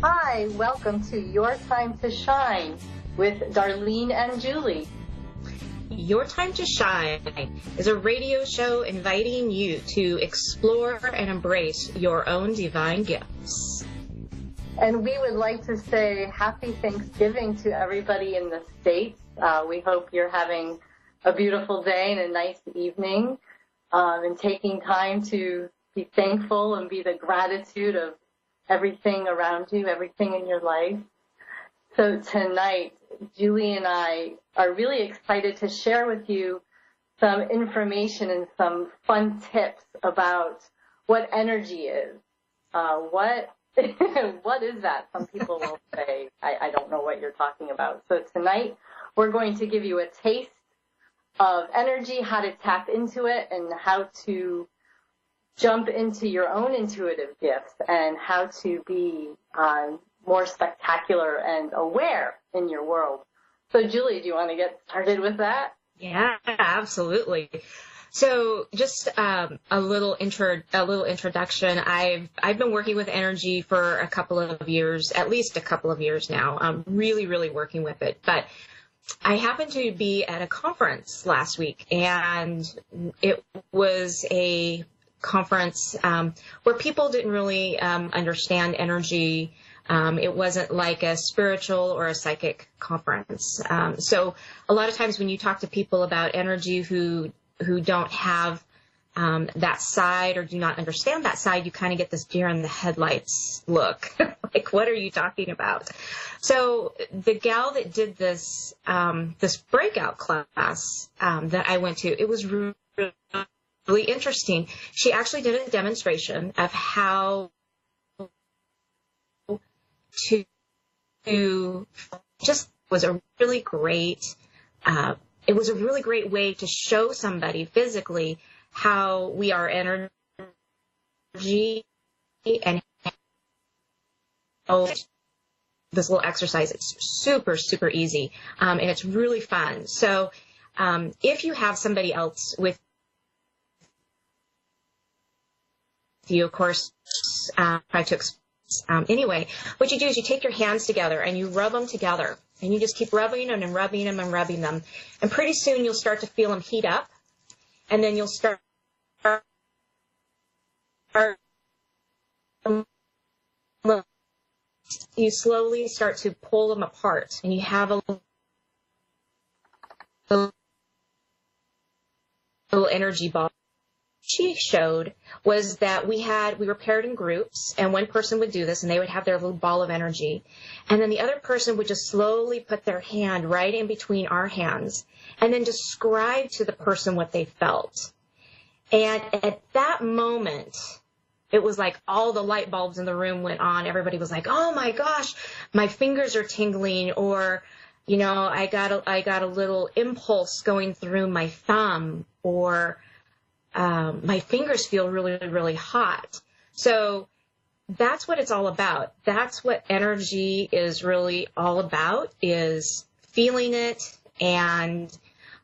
Hi, welcome to Your Time to Shine with Darlene and Julie. Your Time to Shine is a radio show inviting you to explore and embrace your own divine gifts. And we would like to say happy Thanksgiving to everybody in the States. We hope you're having a beautiful day and a nice evening, and taking time to be thankful and be the gratitude of everything around you, everything in your life. So tonight, Julie and I are really excited to share with you some information and some fun tips about what energy is. What is that? Some people will say, I don't know what you're talking about. So tonight, we're going to give you a taste of energy, how to tap into it, and how to jump into your own intuitive gifts, and how to be more spectacular and aware in your world. So, Julie, do you want to get started with that? Yeah, absolutely. So, just a little introduction. I've been working with energy for a couple of years, at least a couple of years now. I'm really working with it. But I happened to be at a conference last week, and it was a conference where people didn't really understand energy. It wasn't like a spiritual or a psychic conference. So a lot of times when you talk to people about energy who don't have that side or do not understand that side, you kind of get this deer in the headlights look. Like, what are you talking about? So the gal that did this breakout class that I went to, it was really interesting. She actually did a demonstration of how to just was a really great it was a really great way to show somebody physically how we are energy and this little exercise. It's super easy, and it's really fun. So if you have somebody else with you, of course, try to anyway, what you do is you take your hands together and you rub them together, and you just keep rubbing them and rubbing them and rubbing them, and pretty soon you'll start to feel them heat up, and then you'll start you slowly start to pull them apart, and you have a little energy ball. She showed was that we were paired in groups, and one person would do this, and they would have their little ball of energy, and then the other person would just slowly put their hand right in between our hands and then describe to the person what they felt. And at that moment, it was like all the light bulbs in the room went on. Everybody was like, oh my gosh, my fingers are tingling, or, you know, I got a little impulse going through my thumb, or my fingers feel really hot. So that's what it's all about. That's what energy is really all about, is feeling it and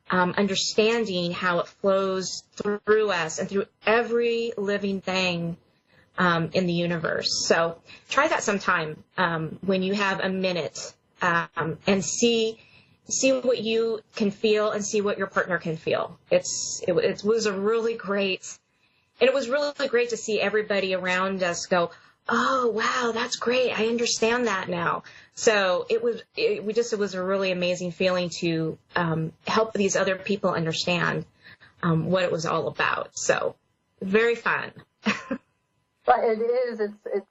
understanding how it flows through us and through every living thing in the universe. So try that sometime when you have a minute, and see what you can feel and see what your partner can feel. It was a really great, and it was really great to see everybody around us go, oh, wow, that's great. I understand that now. So it was a really amazing feeling to help these other people understand what it was all about. So very fun. But it's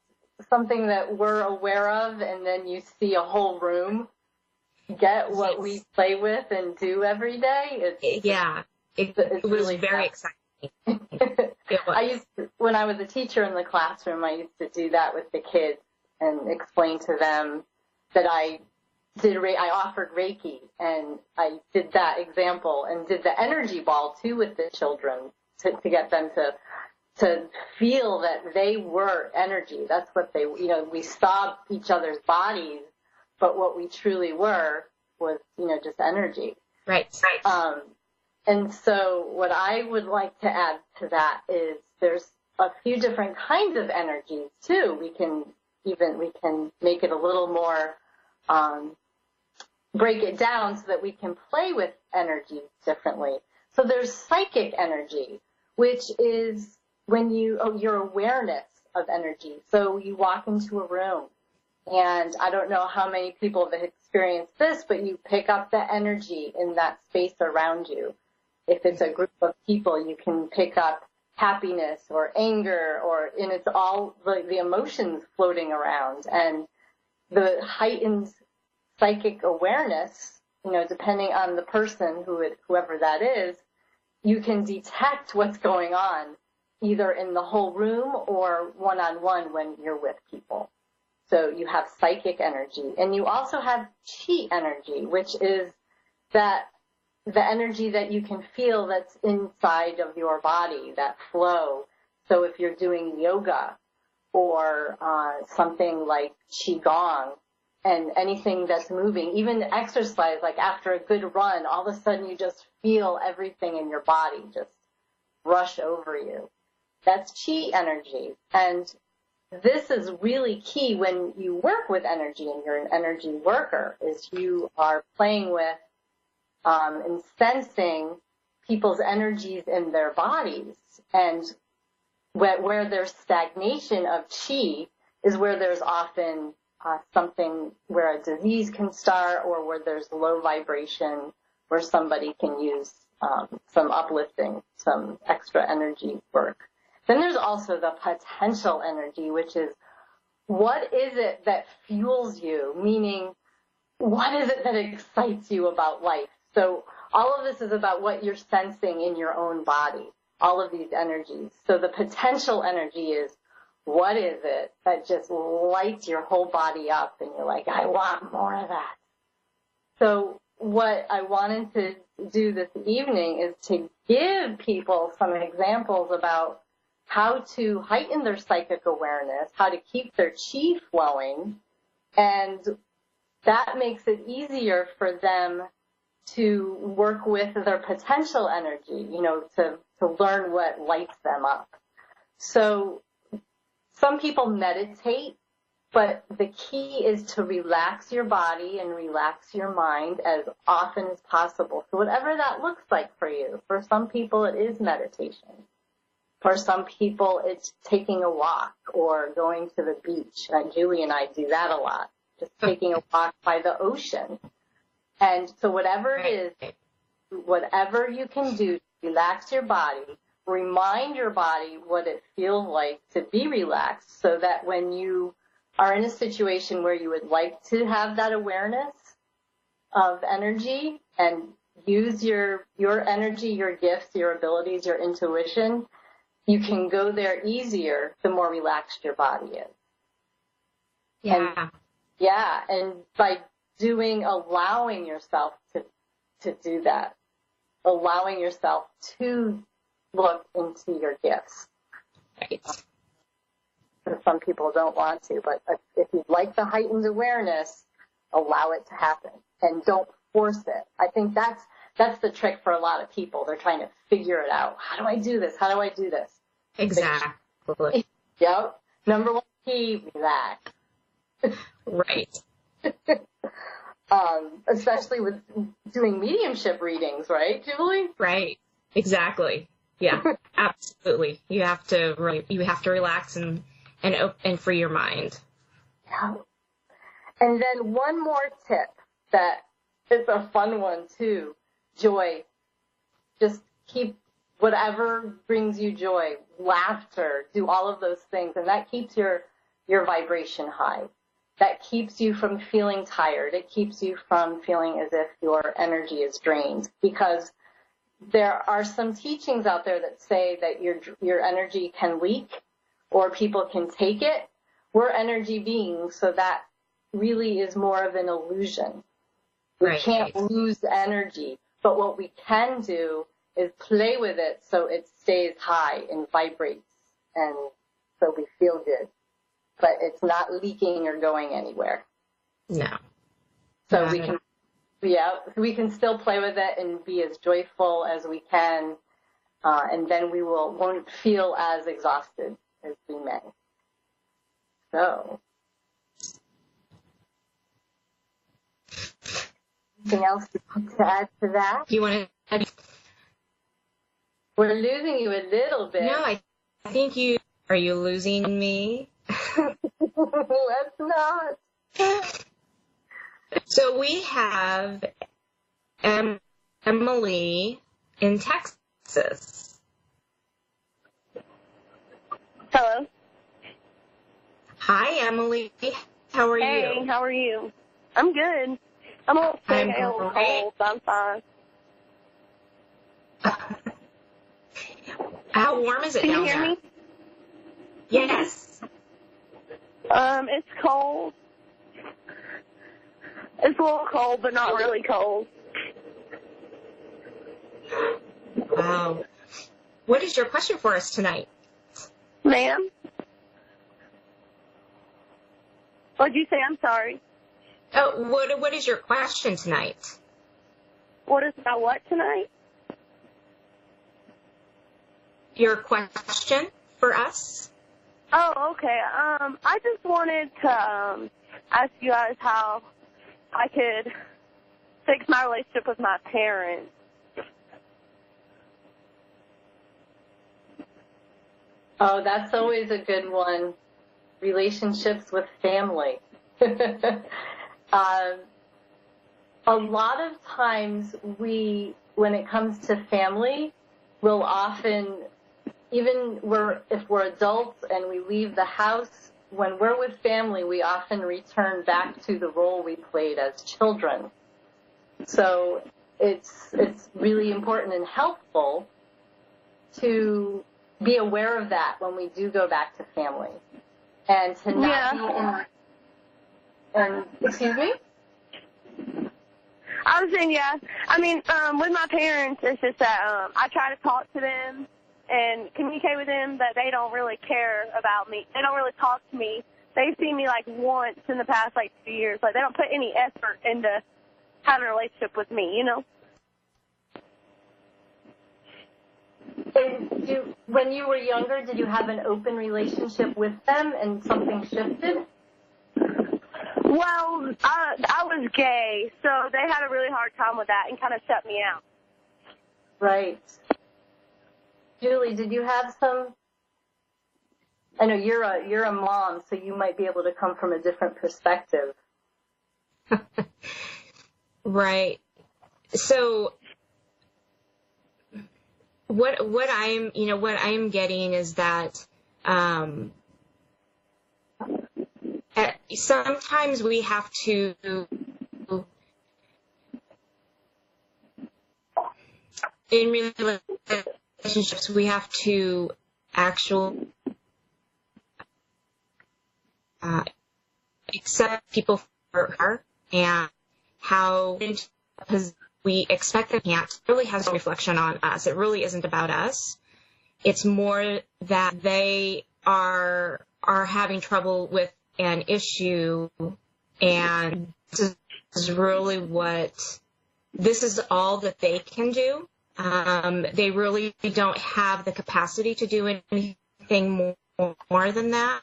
something that we're aware of, and then you see a whole room get what we play with and do every day. It was really very exciting. It was. When I was a teacher in the classroom, I used to do that with the kids and explain to them that I offered Reiki, and I did that example and did the energy ball too with the children to get them to feel that they were energy. That's what we saw each other's bodies, but what we truly were was, just energy. Right. And so what I would like to add to that is there's a few different kinds of energies too. We can we can make it a little more, break it down so that we can play with energy differently. So there's psychic energy, which is when your awareness of energy. So you walk into a room, and I don't know how many people have experienced this, but you pick up the energy in that space around you. If it's a group of people, you can pick up happiness or anger, and it's all the emotions floating around. And the heightened psychic awareness, depending on the person, whoever that is, you can detect what's going on either in the whole room or one-on-one when you're with people. So you have psychic energy. And you also have chi energy, which is the energy that you can feel that's inside of your body, that flow. So if you're doing yoga or something like qigong and anything that's moving, even exercise, like after a good run, all of a sudden you just feel everything in your body just rush over you. That's chi energy. And this is really key when you work with energy and you're an energy worker, is you are playing with and sensing people's energies in their bodies. And where there's stagnation of chi is where there's often something where a disease can start, or where there's low vibration, where somebody can use some uplifting, some extra energy work. Then there's also the potential energy, which is what is it that fuels you, meaning what is it that excites you about life? So all of this is about what you're sensing in your own body, all of these energies. So the potential energy is, what is it that just lights your whole body up and you're like, I want more of that. So what I wanted to do this evening is to give people some examples about how to heighten their psychic awareness, how to keep their chi flowing, and that makes it easier for them to work with their potential energy, to learn what lights them up. So some people meditate, but the key is to relax your body and relax your mind as often as possible. So whatever that looks like for you. For some people, it is meditation. For some people, it's taking a walk or going to the beach. Julie and I do that a lot, just taking a walk by the ocean. And so whatever it is, whatever you can do to relax your body, remind your body what it feels like to be relaxed, so that when you are in a situation where you would like to have that awareness of energy and use your energy, your gifts, your abilities, your intuition, you can go there easier the more relaxed your body is. Yeah. And by allowing yourself to do that, allowing yourself to look into your gifts. Right. Some people don't want to, but if you'd like the heightened awareness, allow it to happen and don't force it. I think that's the trick for a lot of people. They're trying to figure it out. How do I do this? How do I do this? Exactly. Yep. Number one key, relax. Right. Especially with doing mediumship readings, right, Julie? Right. Exactly. Yeah, absolutely. You have to relax and free your mind. Yeah. And then one more tip that is a fun one too, joy. Just keep whatever brings you joy, laughter, do all of those things, and that keeps your vibration high. That keeps you from feeling tired. It keeps you from feeling as if your energy is drained, because there are some teachings out there that say that your energy can leak or people can take it. We're energy beings, so that really is more of an illusion. We can't lose energy, but what we can do is play with it so it stays high and vibrates, and so we feel good. But it's not leaking or going anywhere. No. So we can still play with it and be as joyful as we can, and then we won't feel as exhausted as we may. So anything else to add to that? You want to? We're losing you a little bit. No, I think you. Are you losing me? Let's not. So we have Emily in Texas. Hello. Hi, Emily. How are you? Hey, how are you? I'm good. I'm a little sick. I'm I got a little great. cold, but I'm fine. How warm is it Can down you hear there? me? Yes. It's cold. It's a little cold, but not really cold. Wow. What is your question for us tonight? Ma'am? What'd you say? I'm sorry. Oh, what is your question tonight? What is about what tonight? Your question for us? Oh, okay. I just wanted to ask you guys how I could fix my relationship with my parents. Oh, that's always a good one. Relationships with family. A lot of times when it comes to family, we'll often, if we're adults and we leave the house, when we're with family, we often return back to the role we played as children. So it's really important and helpful to be aware of that when we do go back to family. And to not be in, excuse me? I was saying, yeah. I mean, with my parents, it's just that I try to talk to them and communicate with them, but they don't really care about me. They don't really talk to me. They've seen me, like, once in the past, 2 years. Like, they don't put any effort into having a relationship with me, you know? When you were younger, did you have an open relationship with them and something shifted? Well, I was gay, so they had a really hard time with that and kind of shut me out. Right. Julie, did you have some? I know you're a mom, so you might be able to come from a different perspective. Right. So what I'm getting is that sometimes we have to in relationships we have to actually accept people for her and how we expect them can't really has a reflection on us. It really isn't about us. It's more that they are having trouble with an issue, and this is all that they can do. They really don't have the capacity to do anything more than that.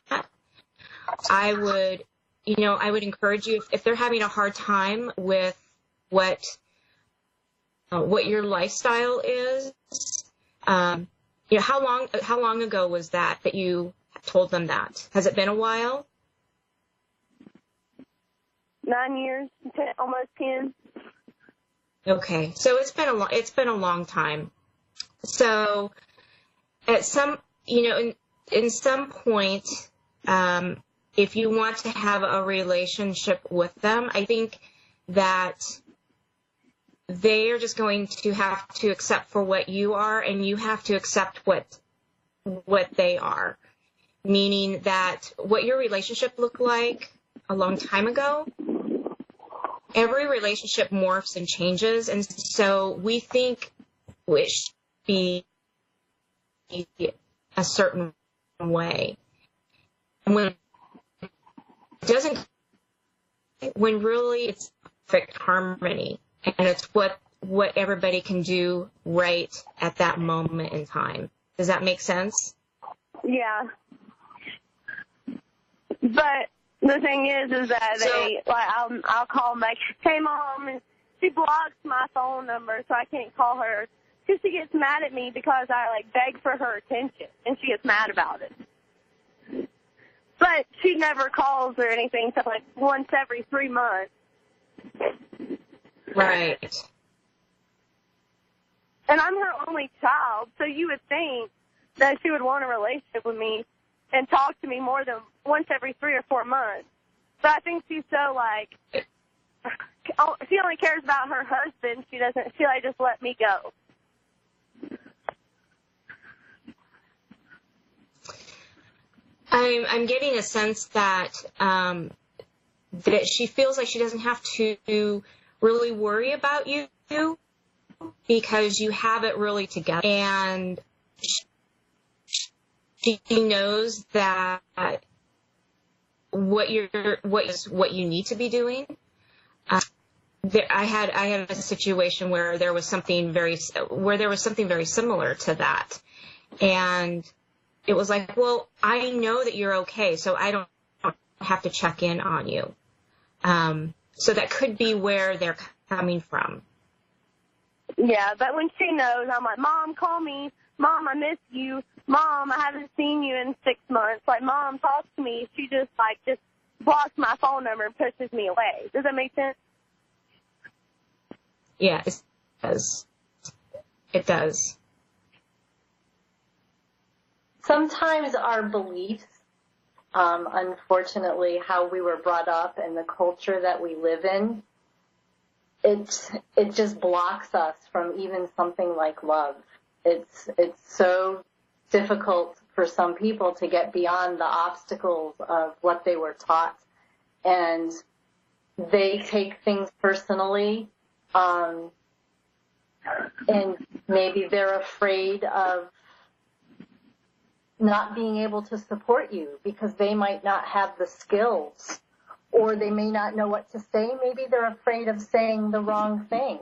I would encourage you, if they're having a hard time with what your lifestyle is, how long ago was that you told them that? Has it been a while? 9 years, almost 10. Okay, so it's been a long time. So at some, in some point, if you want to have a relationship with them, I think that they are just going to have to accept for what you are, and you have to accept what they are. Meaning that what your relationship looked like a long time ago, every relationship morphs and changes, and so we think it should be a certain way. When it doesn't, when really it's perfect harmony, and it's what everybody can do right at that moment in time. Does that make sense? Yeah. But the thing is that I'll call them like, hey, Mom, she blocks my phone number so I can't call her. Because she gets mad at me because I, like, beg for her attention, and she gets mad about it. But she never calls or anything until, like, once every 3 months. Right. And I'm her only child, so you would think that she would want a relationship with me and talk to me more than once every 3 or 4 months. But I think she's so, like, she only cares about her husband. She like, just let me go. I'm getting a sense that that she feels like she doesn't have to really worry about you because you have it really together, and she knows that what you need to be doing. I had a situation where there was something very similar to that, and it was like, well, I know that you're okay, so I don't have to check in on you. So that could be where they're coming from. Yeah, but when she knows, I'm like, Mom, call me. Mom, I miss you. Mom, I haven't seen you in 6 months. Like, Mom, talk to me. She just blocks my phone number and pushes me away. Does that make sense? Yeah, it does. It does. Sometimes our beliefs, unfortunately, how we were brought up and the culture that we live in, it just blocks us from even something like love. It's so difficult for some people to get beyond the obstacles of what they were taught, and they take things personally, and maybe they're afraid of not being able to support you because they might not have the skills, or they may not know what to say. Maybe they're afraid of saying the wrong thing.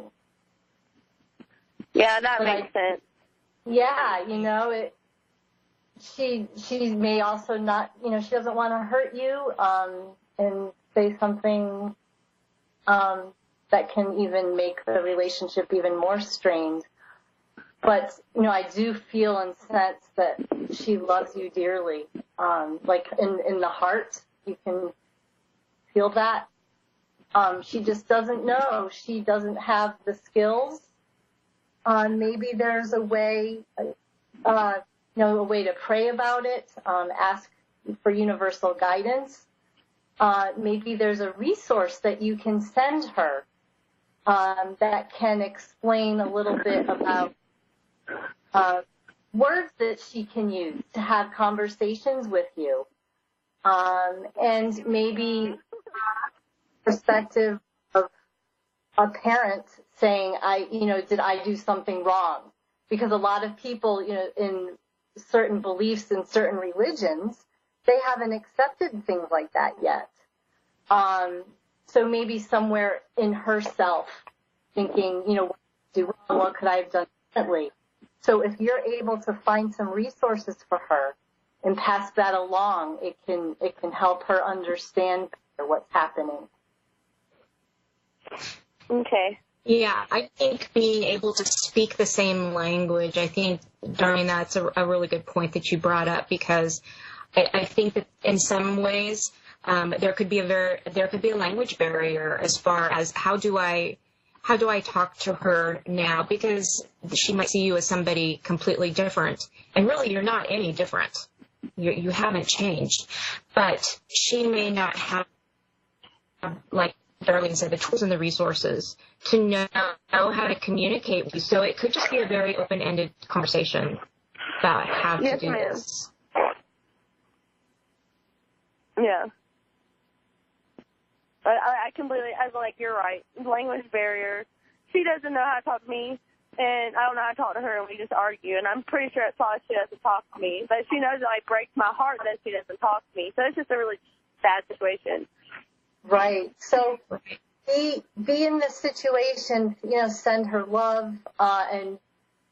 Yeah, that makes sense. Yeah, she may also not, she doesn't want to hurt you, and say something that can even make the relationship even more strained. But, I do feel and sense that she loves you dearly. Like in the heart, you can feel that. She just doesn't know. She doesn't have the skills. Maybe there's a way, a way to pray about it, ask for universal guidance. Maybe there's a resource that you can send her that can explain a little bit about words that she can use to have conversations with you. And maybe perspective of a parent saying, did I do something wrong? Because a lot of people, in certain beliefs in certain religions, they haven't accepted things like that yet. So maybe somewhere in herself thinking, what did I do wrong? What could I have done differently? So if you're able to find some resources for her and pass that along, it can help her understand better what's happening. Okay. Yeah, I think being able to speak the same language, I think, Darlene, that's a really good point that you brought up, because I think that in some ways there could be a language barrier as far as how do I talk to her now, because she might see you as somebody completely different, and really you're not any different. You haven't changed, but she may not have, like Darlene said, the tools and the resources to know how to communicate with you. So it could just be a very open-ended conversation about how to do this. Yeah. I completely, you're right. Language barrier. She doesn't know how to talk to me, and I don't know how to talk to her, and we just argue. And I'm pretty sure it's why she doesn't talk to me. But she knows it breaks my heart that she doesn't talk to me. So it's just a really sad situation. Right. So be in this situation, send her love, and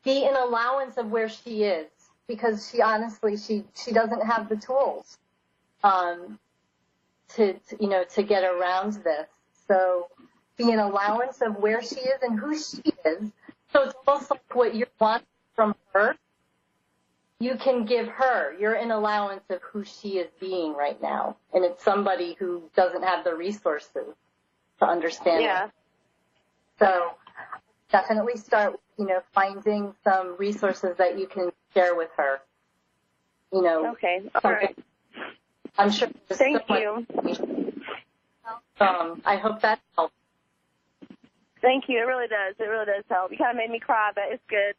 be in allowance of where she is, because she honestly, she doesn't have the tools, to get around this. So be an allowance of where she is and who she is. So it's almost like what you want from her, you can give her. You're an allowance of who she is being right now. And it's somebody who doesn't have the resources to understand it. So definitely start, finding some resources that you can share with her. Okay. All right. I'm sure. Thank you. I hope that helps. Thank you. It really does. It really does help. You kind of made me cry, but it's good.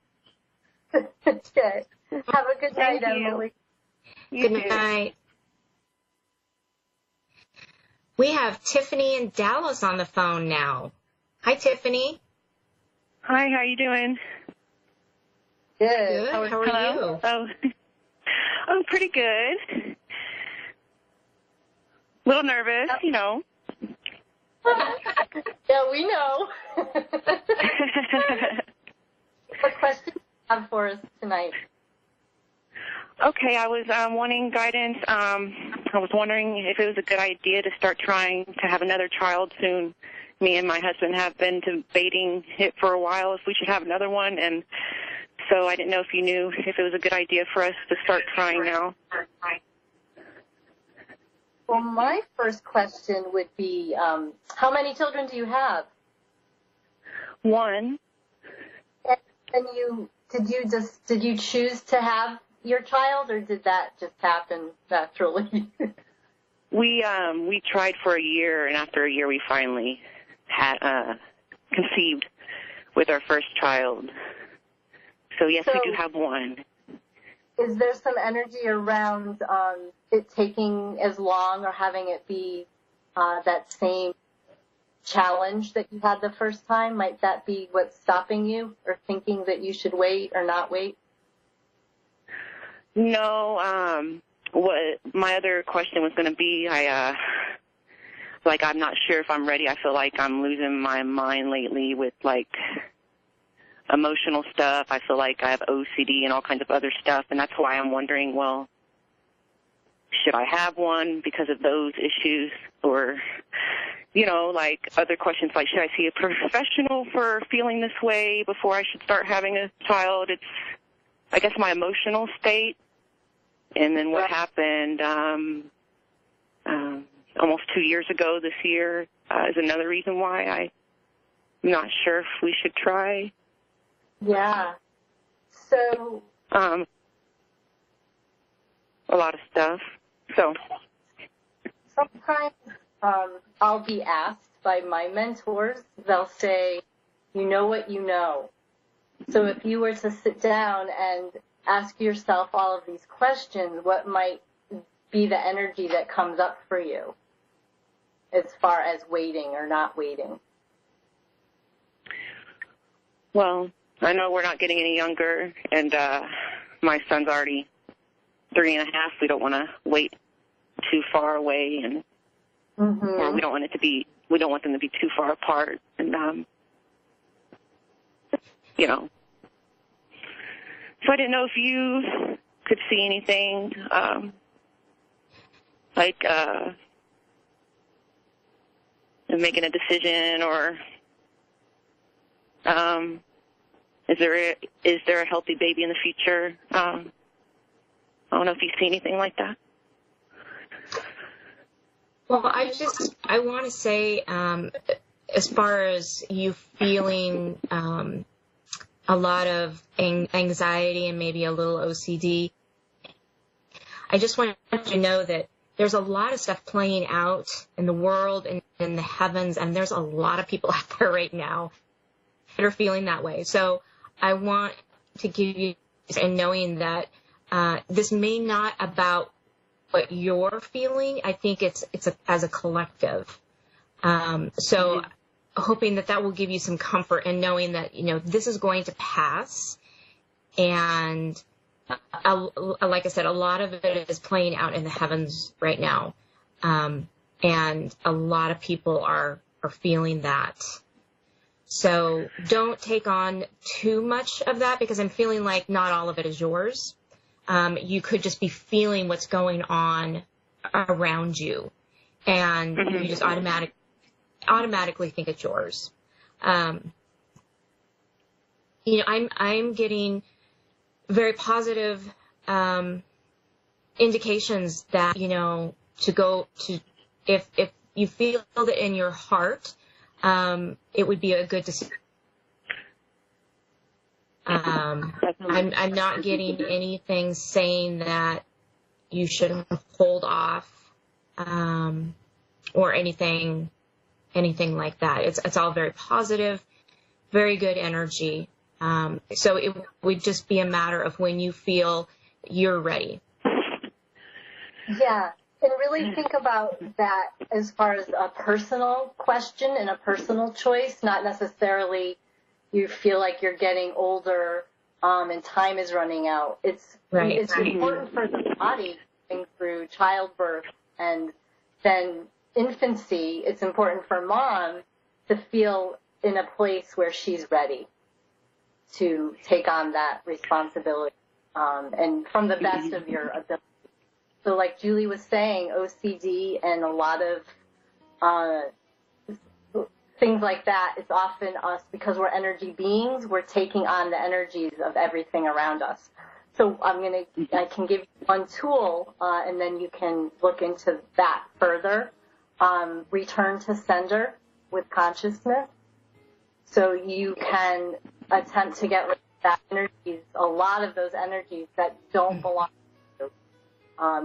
It's good. Have a good night, Thank you. Emily. You Good too. night. We have Tiffany in Dallas on the phone now. Hi, Tiffany. Hi, how you doing? Good. Good. How are Hello? you? Oh, I'm pretty good. A little nervous, Yeah, we know. What questions do you have for us tonight? Okay, I was wanting guidance. I was wondering if it was a good idea to start trying to have another child soon. Me and my husband have been debating it for a while if we should have another one, and so I didn't know if you knew if it was a good idea for us to start trying now. Well, my first question would be, how many children do you have? One. And did you choose to have your child, or did that just happen naturally? We tried for a year, and after a year we finally had conceived with our first child. So yes, we do have one. Is there some energy around it taking as long or having it be that same challenge that you had the first time? Might that be what's stopping you, or thinking that you should wait or not wait? No, what my other question was going to be, I'm not sure if I'm ready. I feel like I'm losing my mind lately with, emotional stuff. I feel like I have OCD and all kinds of other stuff, and that's why I'm wondering, well, should I have one because of those issues? Or, other questions like, should I see a professional for feeling this way before I should start having a child? It's, I guess, my emotional state. And then what happened almost 2 years ago this year is another reason why I'm not sure if we should try. Yeah. So A lot of stuff. So sometimes I'll be asked by my mentors, they'll say, you know what you know. So if you were to sit down and ask yourself all of these questions, what might be the energy that comes up for you as far as waiting or not waiting? Well, I know we're not getting any younger, and my son's already 3.5. We don't want to wait too far away, and or we don't want them to be too far apart, and So I didn't know if you could see anything making a decision, or is there a healthy baby in the future? I don't know if you see anything like that. Well, I want to say, as far as you feeling a lot of anxiety and maybe a little OCD, I just want you to know that there's a lot of stuff playing out in the world and in the heavens, and there's a lot of people out there right now that are feeling that way. So I want to give you, and knowing that this may not about what you're feeling. I think it's as a collective. So hoping that will give you some comfort in knowing that, this is going to pass. And like I said, a lot of it is playing out in the heavens right now. And a lot of people are feeling that. So don't take on too much of that, because I'm feeling like not all of it is yours. You could just be feeling what's going on around you, and you just automatically automatically think it's yours. I'm getting very positive indications that, to go to, if you feel it in your heart, it would be a good decision. I'm not getting anything saying that you should hold off, or anything like that. It's all very positive, very good energy. So it would just be a matter of when you feel you're ready. Yeah, and really think about that as far as a personal question and a personal choice, not necessarily you feel like you're getting older and time is running out. It's important for the body going through childbirth and then infancy. It's important for mom to feel in a place where she's ready to take on that responsibility, and from the best of your ability. So like Julie was saying, OCD and a lot of things like that, it's often us, because we're energy beings, we're taking on the energies of everything around us. So I can give you one tool, and then you can look into that further. Return to sender with consciousness. So you can attempt to get rid of that energies, a lot of those energies that don't belong to you,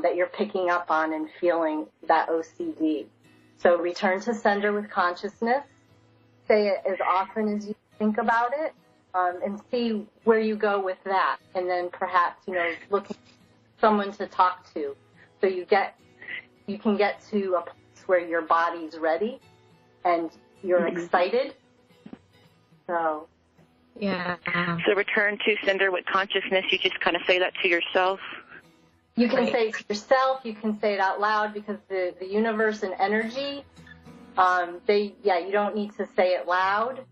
that you're picking up on and feeling that OCD. So return to sender with consciousness. Say it as often as you think about it, and see where you go with that. And then perhaps, look for someone to talk to. So you can get to a place where your body's ready and you're excited. So. Yeah. So return to sender with consciousness, you just kind of say that to yourself? You can say it to yourself, you can say it out loud, because the universe and energy, you don't need to say it loud.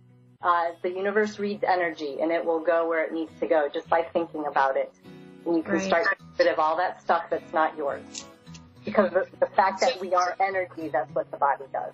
The universe reads energy, and it will go where it needs to go just by thinking about it. And you can start to get rid of all that stuff that's not yours. Because the fact that we are energy, that's what the body does.